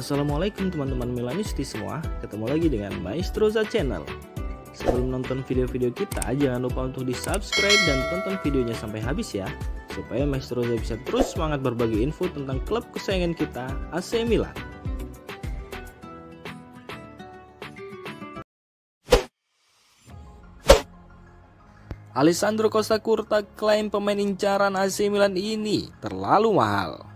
Assalamualaikum teman-teman Milanisti semua, ketemu lagi dengan Maestroza Channel. Sebelum nonton video-video kita, jangan lupa untuk di subscribe dan tonton videonya sampai habis ya, supaya Maestroza bisa terus semangat berbagi info tentang klub kesayangan kita, AC Milan. Alessandro Costa Curta klaim pemain incaran AC Milan ini terlalu mahal.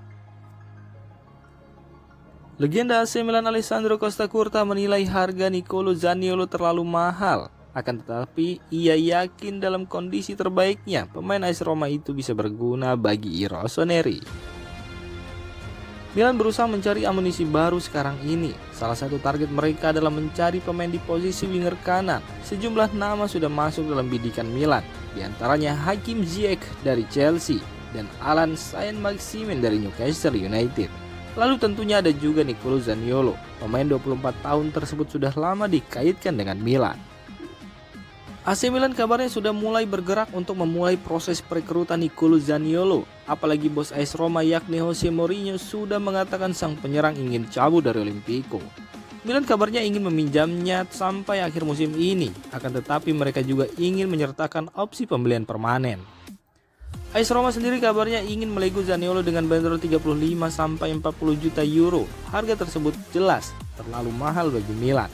Legenda AC Milan Alessandro Costa Curta menilai harga Nicolo Zaniolo terlalu mahal. Akan tetapi ia yakin dalam kondisi terbaiknya pemain AS Roma itu bisa berguna bagi Rossoneri. Milan berusaha mencari amunisi baru sekarang ini. Salah satu target mereka adalah mencari pemain di posisi winger kanan. Sejumlah nama sudah masuk dalam bidikan Milan, di antaranya Hakim Ziyech dari Chelsea dan Alan Saint-Maximin dari Newcastle United. Lalu tentunya ada juga Nicolo Zaniolo. Pemain 24 tahun tersebut sudah lama dikaitkan dengan Milan. AC Milan kabarnya sudah mulai bergerak untuk memulai proses perekrutan Nicolo Zaniolo. Apalagi bos AS Roma yakni Jose Mourinho sudah mengatakan sang penyerang ingin cabut dari Olimpico. Milan kabarnya ingin meminjamnya sampai akhir musim ini. Akan tetapi mereka juga ingin menyertakan opsi pembelian permanen. AS Roma sendiri kabarnya ingin melego Zaniolo dengan bandrol 35 sampai 40 juta euro. Harga tersebut jelas terlalu mahal bagi Milan.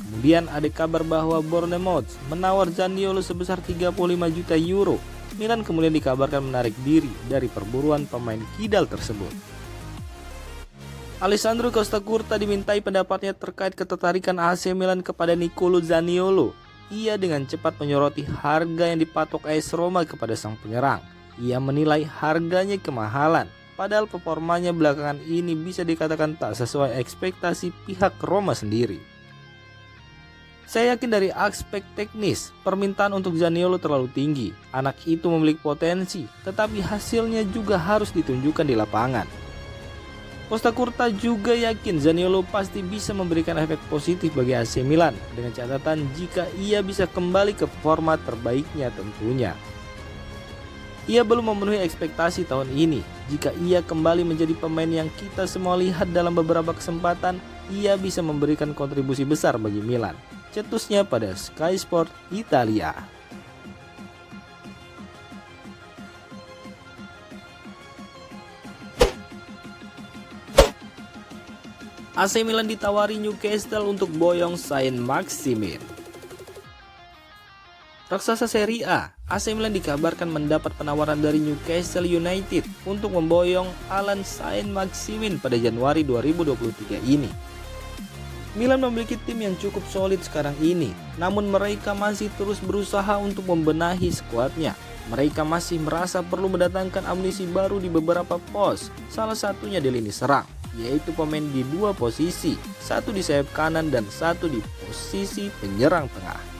Kemudian ada kabar bahwa Bournemouth menawar Zaniolo sebesar 35 juta euro. Milan kemudian dikabarkan menarik diri dari perburuan pemain kidal tersebut. Alessandro Costa Curta dimintai pendapatnya terkait ketertarikan AC Milan kepada Nicolo Zaniolo. Ia dengan cepat menyoroti harga yang dipatok AS Roma kepada sang penyerang. Ia menilai harganya kemahalan, padahal performanya belakangan ini bisa dikatakan tak sesuai ekspektasi pihak Roma sendiri. Saya yakin dari aspek teknis, permintaan untuk Zaniolo terlalu tinggi. Anak itu memiliki potensi, tetapi hasilnya juga harus ditunjukkan di lapangan. Costa Curta juga yakin Zaniolo pasti bisa memberikan efek positif bagi AC Milan, dengan catatan jika ia bisa kembali ke format terbaiknya tentunya. Ia belum memenuhi ekspektasi tahun ini. Jika ia kembali menjadi pemain yang kita semua lihat dalam beberapa kesempatan, ia bisa memberikan kontribusi besar bagi Milan. Cetusnya pada Sky Sport Italia. AC Milan ditawari Newcastle untuk boyong Saint-Maximin. Raksasa Serie A, AC Milan dikabarkan mendapat penawaran dari Newcastle United untuk memboyong Alan Saint-Maximin pada Januari 2023 ini. Milan memiliki tim yang cukup solid sekarang ini, namun mereka masih terus berusaha untuk membenahi skuadnya. Mereka masih merasa perlu mendatangkan amunisi baru di beberapa pos, salah satunya di lini serang, yaitu pemain di dua posisi, satu di sayap kanan dan satu di posisi penyerang tengah.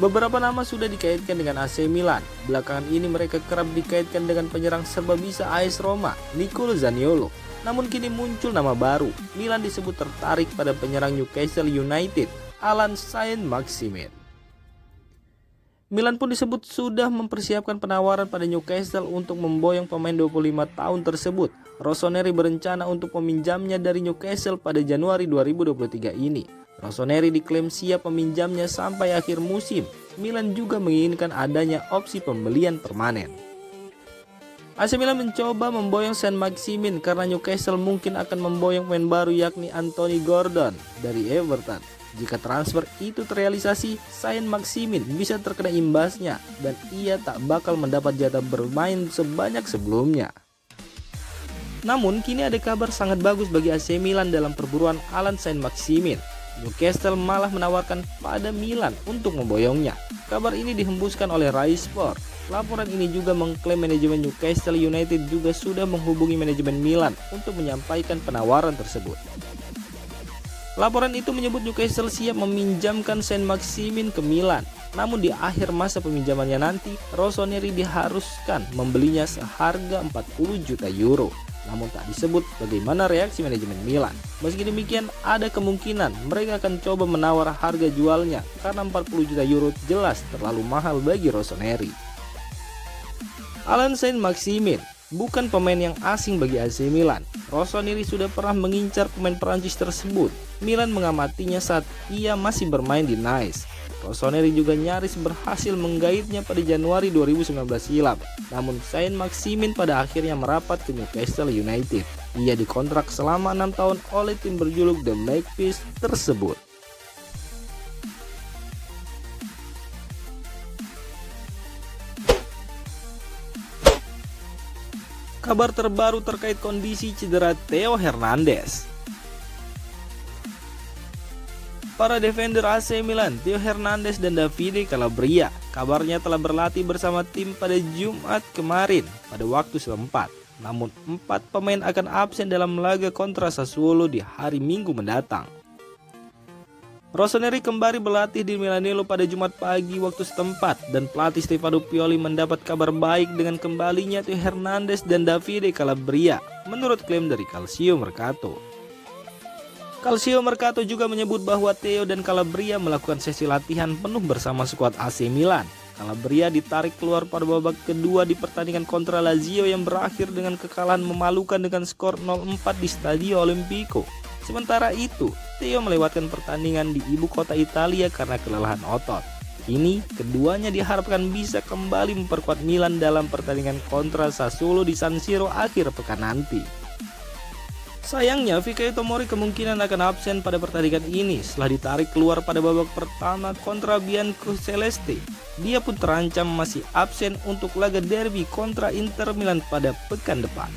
Beberapa nama sudah dikaitkan dengan AC Milan. Belakangan ini mereka kerap dikaitkan dengan penyerang serba bisa AS Roma, Nicolo Zaniolo. Namun kini muncul nama baru. Milan disebut tertarik pada penyerang Newcastle United, Alan Saint-Maximin. Milan pun disebut sudah mempersiapkan penawaran pada Newcastle untuk memboyong pemain 25 tahun tersebut. Rossoneri berencana untuk meminjamnya dari Newcastle pada Januari 2023 ini. Rossoneri diklaim siap meminjamnya sampai akhir musim. Milan juga menginginkan adanya opsi pembelian permanen. AC Milan mencoba memboyong Saint-Maximin karena Newcastle mungkin akan memboyong pemain baru yakni Anthony Gordon dari Everton. Jika transfer itu terrealisasi, Saint-Maximin bisa terkena imbasnya dan ia tak bakal mendapat jatah bermain sebanyak sebelumnya. Namun kini ada kabar sangat bagus bagi AC Milan dalam perburuan Alan Saint-Maximin. Newcastle malah menawarkan pada Milan untuk memboyongnya. Kabar ini dihembuskan oleh Rai Sport. Laporan ini juga mengklaim manajemen Newcastle United juga sudah menghubungi manajemen Milan untuk menyampaikan penawaran tersebut. Laporan itu menyebut Newcastle siap meminjamkan Saint-Maximin ke Milan. Namun di akhir masa peminjamannya nanti, Rossoneri diharuskan membelinya seharga 40 juta euro. Namun tak disebut bagaimana reaksi manajemen Milan. Meski demikian, ada kemungkinan mereka akan coba menawar harga jualnya karena 40 juta euro jelas terlalu mahal bagi Rossoneri. Alan Saint-Maximin bukan pemain yang asing bagi AC Milan. Rossoneri sudah pernah mengincar pemain Prancis tersebut. Milan mengamatinya saat ia masih bermain di Nice. Rossoneri juga nyaris berhasil menggaitnya pada Januari 2019 silam. Namun Saint-Maximin pada akhirnya merapat ke Newcastle United. Ia dikontrak selama 6 tahun oleh tim berjuluk The Magpies tersebut. Kabar terbaru terkait kondisi cedera Theo Hernandez. Para defender AC Milan, Theo Hernandez dan Davide Calabria, kabarnya telah berlatih bersama tim pada Jumat kemarin pada waktu setempat. Namun 4 pemain akan absen dalam laga kontra Sassuolo di hari Minggu mendatang. Rossoneri kembali berlatih di Milanello pada Jumat pagi waktu setempat dan pelatih Stefano Pioli mendapat kabar baik dengan kembalinya Theo Hernandez dan Davide Calabria menurut klaim dari Calcio Mercato. Calcio Mercato juga menyebut bahwa Theo dan Calabria melakukan sesi latihan penuh bersama skuad AC Milan. Calabria ditarik keluar pada babak kedua di pertandingan kontra Lazio yang berakhir dengan kekalahan memalukan dengan skor 0-4 di Stadio Olimpico. Sementara itu, Theo melewatkan pertandingan di ibu kota Italia karena kelelahan otot. Kini, keduanya diharapkan bisa kembali memperkuat Milan dalam pertandingan kontra Sassuolo di San Siro akhir pekan nanti. Sayangnya, Fikayo Tomori kemungkinan akan absen pada pertandingan ini setelah ditarik keluar pada babak pertama kontra Biancoceleste. Dia pun terancam masih absen untuk laga derby kontra Inter Milan pada pekan depan.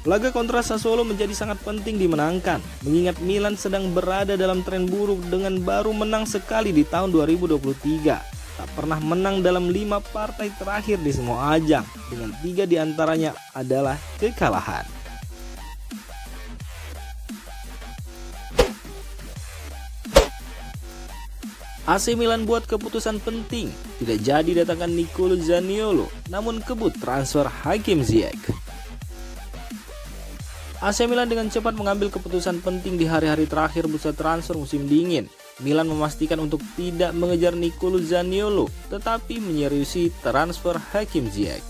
Laga kontra Sassuolo menjadi sangat penting dimenangkan, mengingat Milan sedang berada dalam tren buruk dengan baru menang sekali di tahun 2023. Tak pernah menang dalam 5 partai terakhir di semua ajang, dengan 3 diantaranya adalah kekalahan. AC Milan buat keputusan penting, tidak jadi datangkan Nicolo Zaniolo, namun kebut transfer Hakim Ziyech. AC Milan dengan cepat mengambil keputusan penting di hari-hari terakhir bursa transfer musim dingin. Milan memastikan untuk tidak mengejar Nicolo Zaniolo, tetapi menyeriusi transfer Hakim Ziyech.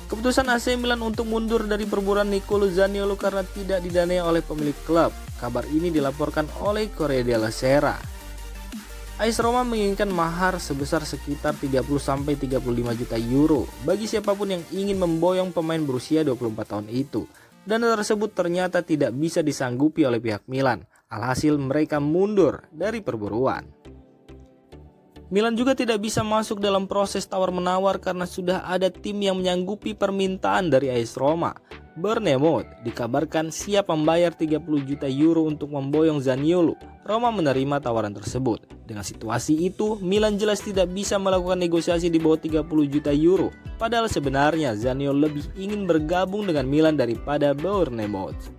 Keputusan AC Milan untuk mundur dari perburuan Nicolo Zaniolo karena tidak didanai oleh pemilik klub. Kabar ini dilaporkan oleh Corriere della Sera. AS Roma menginginkan mahar sebesar sekitar 30-35 juta euro bagi siapapun yang ingin memboyong pemain berusia 24 tahun itu. Dana tersebut ternyata tidak bisa disanggupi oleh pihak Milan. Alhasil mereka mundur dari perburuan. Milan juga tidak bisa masuk dalam proses tawar-menawar karena sudah ada tim yang menyanggupi permintaan dari AS Roma. Bournemouth dikabarkan siap membayar 30 juta euro untuk memboyong Zaniolo. Roma menerima tawaran tersebut. Dengan situasi itu, Milan jelas tidak bisa melakukan negosiasi di bawah 30 juta euro. Padahal sebenarnya Zaniolo lebih ingin bergabung dengan Milan daripada Bournemouth.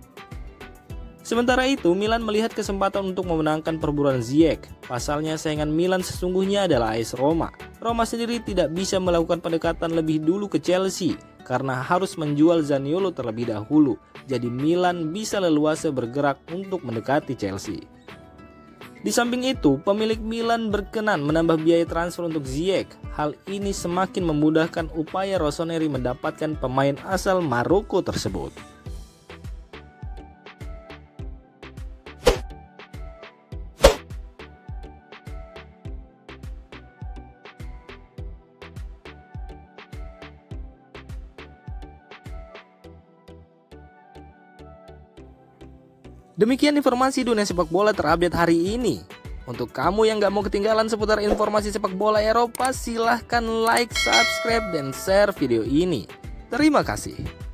Sementara itu, Milan melihat kesempatan untuk memenangkan perburuan Ziyech. Pasalnya saingan Milan sesungguhnya adalah AS Roma. Roma sendiri tidak bisa melakukan pendekatan lebih dulu ke Chelsea karena harus menjual Zaniolo terlebih dahulu. Jadi Milan bisa leluasa bergerak untuk mendekati Chelsea. Di samping itu, pemilik Milan berkenan menambah biaya transfer untuk Ziyech. Hal ini semakin memudahkan upaya Rossoneri mendapatkan pemain asal Maroko tersebut. Demikian informasi dunia sepak bola terupdate hari ini. Untuk kamu yang gak mau ketinggalan seputar informasi sepak bola Eropa, silahkan like, subscribe, dan share video ini. Terima kasih.